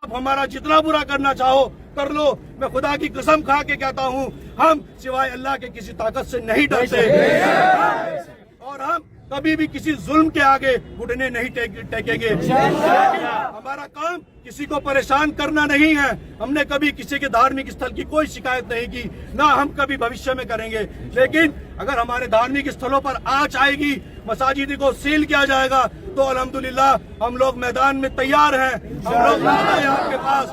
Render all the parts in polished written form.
आप हमारा जितना बुरा करना चाहो कर लो। मैं खुदा की कसम खा के कहता हूँ, हम सिवाय अल्लाह के किसी ताकत से नहीं डरते और हम कभी भी किसी जुल्म के आगे घुटने नहीं टेकेंगे। हमारा काम किसी को परेशान करना नहीं है। हमने कभी किसी के धार्मिक स्थल की कोई शिकायत नहीं की, ना हम कभी भविष्य में करेंगे। लेकिन अगर हमारे धार्मिक स्थलों पर आंच आएगी, मसाजिद को सील किया जाएगा, तो अल्हम्दुलिल्लाह हम लोग मैदान में तैयार हैं। हम लोग आपके पास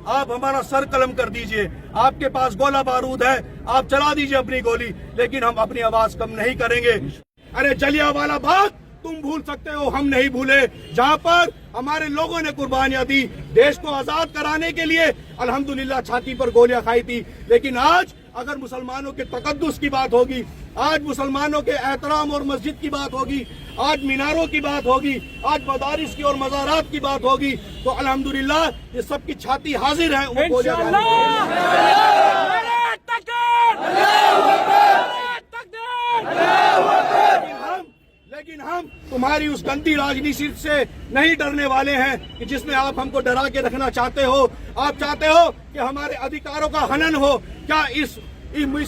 आप हमारा सर कलम कर दीजिए। आपके पास गोला बारूद है, आप चला दीजिए अपनी गोली, लेकिन हम अपनी आवाज कम नहीं करेंगे। अरे जलियांवाला बाग तुम भूल सकते हो, हम नहीं भूले। जहाँ पर हमारे लोगों ने कुर्बानियां दी देश को आजाद कराने के लिए, अल्हम्दुलिल्लाह छाती पर गोलियां खाई थी। लेकिन आज अगर मुसलमानों के तकद्दुस की बात होगी, आज मुसलमानों के एहतराम और मस्जिद की बात होगी, आज मीनारों की बात होगी, आज मदारिस की और मज़ारात की बात होगी, तो अल्हम्दुलिल्लाह ये सबकी छाती हाजिर है। लेकिन हम तुम्हारी उस गंदी राजनीति से नहीं डरने वाले हैं कि जिसमें आप हमको डरा के रखना चाहते हो। आप चाहते हो कि हमारे अधिकारों का हनन हो। क्या इस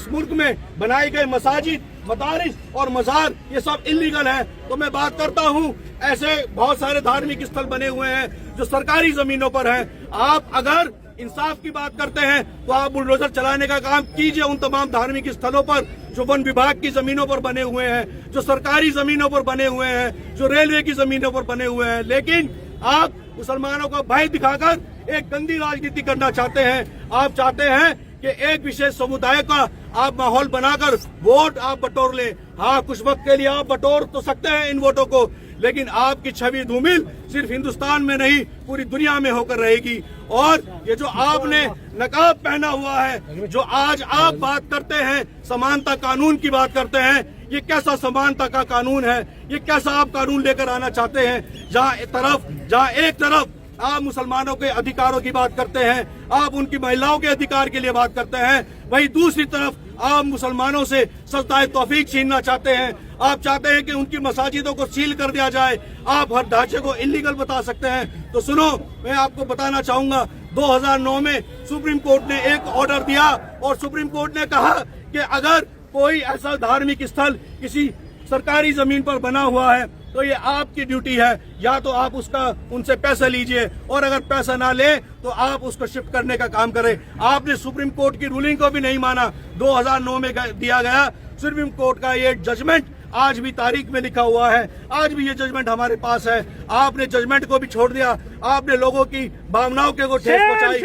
मुल्क में बनाए गए मसाजिद, मदारिस और मजार ये सब इल्लीगल है? तो मैं बात करता हूँ, ऐसे बहुत सारे धार्मिक स्थल बने हुए हैं जो सरकारी जमीनों पर हैं। आप अगर इंसाफ की बात करते हैं तो आप बुलडोजर चलाने का काम कीजिए उन तमाम धार्मिक स्थलों पर जो वन विभाग की जमीनों पर बने हुए हैं, जो सरकारी जमीनों पर बने हुए हैं, जो रेलवे की जमीनों पर बने हुए हैं। लेकिन आप मुसलमानों को भय दिखाकर एक गंदी राजनीति करना चाहते हैं। आप चाहते हैं कि एक विशेष समुदाय का आप माहौल बनाकर वोट आप बटोर ले। हाँ, कुछ वक्त के लिए आप बटोर तो सकते हैं इन वोटों को, लेकिन आपकी छवि धूमिल सिर्फ हिंदुस्तान में नहीं पूरी दुनिया में होकर रहेगी। और ये जो आपने नकाब पहना हुआ है, जो आज आप बात करते हैं, समानता कानून की बात करते हैं, ये कैसा समानता का कानून है? ये कैसा आप कानून लेकर आना चाहते हैं? जहाँ एक तरफ आप मुसलमानों के अधिकारों की बात करते हैं, आप उनकी महिलाओं के अधिकार के लिए बात करते हैं, वहीं दूसरी तरफ आप मुसलमानों से सजदाए तौफीक छीनना चाहते हैं। आप चाहते हैं कि उनकी मसाजिदों को सील कर दिया जाए। आप हर ढांचे को इल्लीगल बता सकते हैं। तो सुनो, मैं आपको बताना चाहूंगा, 2009 में सुप्रीम कोर्ट ने एक ऑर्डर दिया और सुप्रीम कोर्ट ने कहा कि अगर कोई ऐसा धार्मिक स्थल किसी सरकारी जमीन पर बना हुआ है तो ये आपकी ड्यूटी है, या तो आप उनसे पैसा लीजिए, और अगर पैसा ना ले तो आप उसको शिफ्ट करने का काम करें। आपने सुप्रीम कोर्ट की रूलिंग को भी नहीं माना। 2009 में दिया गया सुप्रीम कोर्ट का ये जजमेंट आज भी तारीख में लिखा हुआ है, आज भी ये जजमेंट हमारे पास है। आपने जजमेंट को भी छोड़ दिया, आपने लोगों की भावनाओं को ठेस पहुंचाई।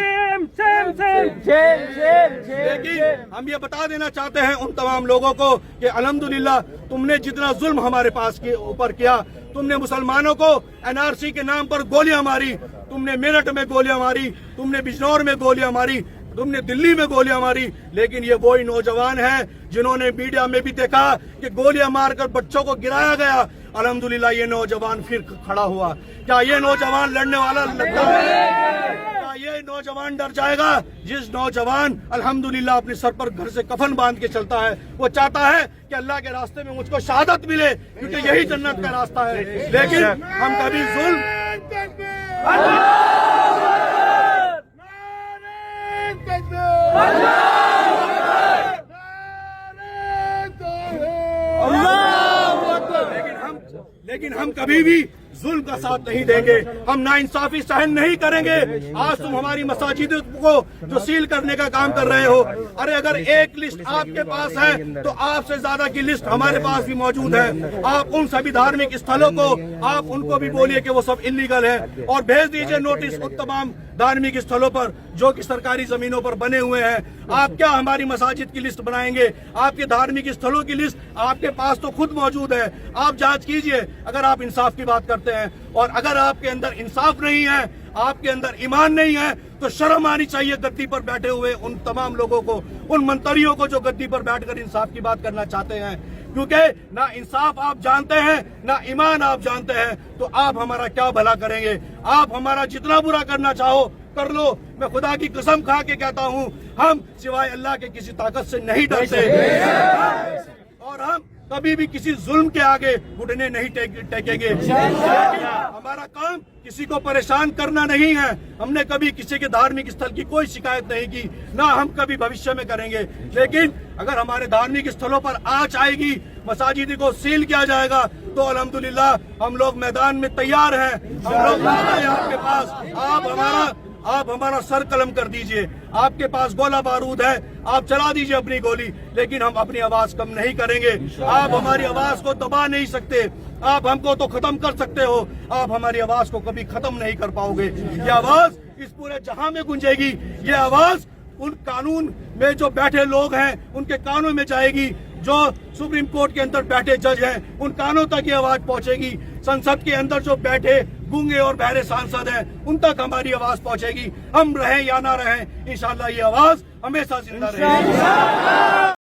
लेकिन हम ये बता देना चाहते हैं उन तमाम लोगों को कि अल्हम्दुलिल्लाह तुमने जितना जुल्म हमारे पास के ऊपर किया, तुमने मुसलमानों को एनआरसी के नाम पर गोलियां मारी, तुमने मेरठ में गोलियां मारी, तुमने बिजनौर में गोलियां मारी, तुमने दिल्ली में गोलियां मारी, लेकिन ये वही नौजवान हैं जिन्होंने मीडिया में भी देखा कि गोलियां मारकर बच्चों को गिराया गया। अल्हम्दुलिल्लाह ये नौजवान फिर खड़ा हुआ। क्या ये नौजवान लड़ने वाला लगता है? क्या ये नौजवान डर जाएगा? जिस नौजवान अल्हम्दुलिल्लाह अपने सर पर घर से कफन बांध के चलता है, वो चाहता है कि अल्लाह के रास्ते में मुझको शहादत मिले, क्योंकि यही जन्नत का रास्ता है। लेकिन हम कभी जुल्म लेकिन हम कभी भी जुल्म का साथ नहीं देंगे। हम नाइंसाफी सहन नहीं करेंगे। आज तुम हमारी मसाजिदों को जो सील करने का काम कर रहे हो, अरे अगर एक लिस्ट आपके पास है तो आपसे ज्यादा की लिस्ट हमारे पास भी मौजूद है। आप उन सभी धार्मिक स्थलों को आप उनको भी बोलिए कि वो सब इल्लीगल है, और भेज दीजिए नोटिस उन तमाम धार्मिक स्थलों पर जो कि सरकारी जमीनों पर बने हुए हैं। आप क्या हमारी मसाजिद की लिस्ट बनाएंगे? आपके धार्मिक स्थलों की लिस्ट आपके पास तो खुद मौजूद है। आप जांच कीजिए अगर आप इंसाफ की बात करते हैं। और अगर आपके अंदर इंसाफ नहीं है, आपके अंदर ईमान नहीं है, तो शर्म आनी चाहिए गद्दी पर बैठे हुए उन तमाम लोगों को, उन मंत्रियों को जो गद्दी पर बैठकर इंसाफ की बात करना चाहते हैं। क्योंकि ना इंसाफ आप जानते हैं, ना ईमान आप जानते हैं, तो आप हमारा क्या भला करेंगे? आप हमारा जितना बुरा करना चाहो कर लो। मैं खुदा की कसम खा के कहता हूँ, हम सिवाय अल्लाह के किसी ताकत से नहीं डरते और हम कभी भी किसी जुल्म के आगे घुटने नहीं टेकेंगे। हमारा काम किसी को परेशान करना नहीं है। हमने कभी किसी के धार्मिक स्थल की कोई शिकायत नहीं की, ना हम कभी भविष्य में करेंगे। लेकिन अगर हमारे धार्मिक स्थलों पर आंच आएगी, मसाजिद को सील किया जाएगा, तो अल्हम्दुलिल्लाह हम लोग मैदान में तैयार हैं। हम लोग आपके पास, आप हमारा सर कलम कर दीजिए। आपके पास गोला बारूद है, आप चला दीजिए अपनी गोली, लेकिन हम अपनी आवाज कम नहीं करेंगे। आप हमारी आवाज को दबा नहीं सकते। आप हमको तो खत्म कर सकते हो, आप हमारी आवाज को कभी खत्म नहीं कर पाओगे। ये आवाज इस पूरे जहां में गूंजेगी। ये आवाज उन कानून में जो बैठे लोग हैं उनके कानों में जाएगी। जो सुप्रीम कोर्ट के अंदर बैठे जज हैं उन कानों तक ये आवाज पहुंचेगी। संसद के अंदर जो बैठे गूंगे और बहरे सांसद हैं उन तक हमारी आवाज पहुंचेगी। हम रहें या ना रहें, इंशाल्लाह ये आवाज हमेशा जिंदा रहेगी।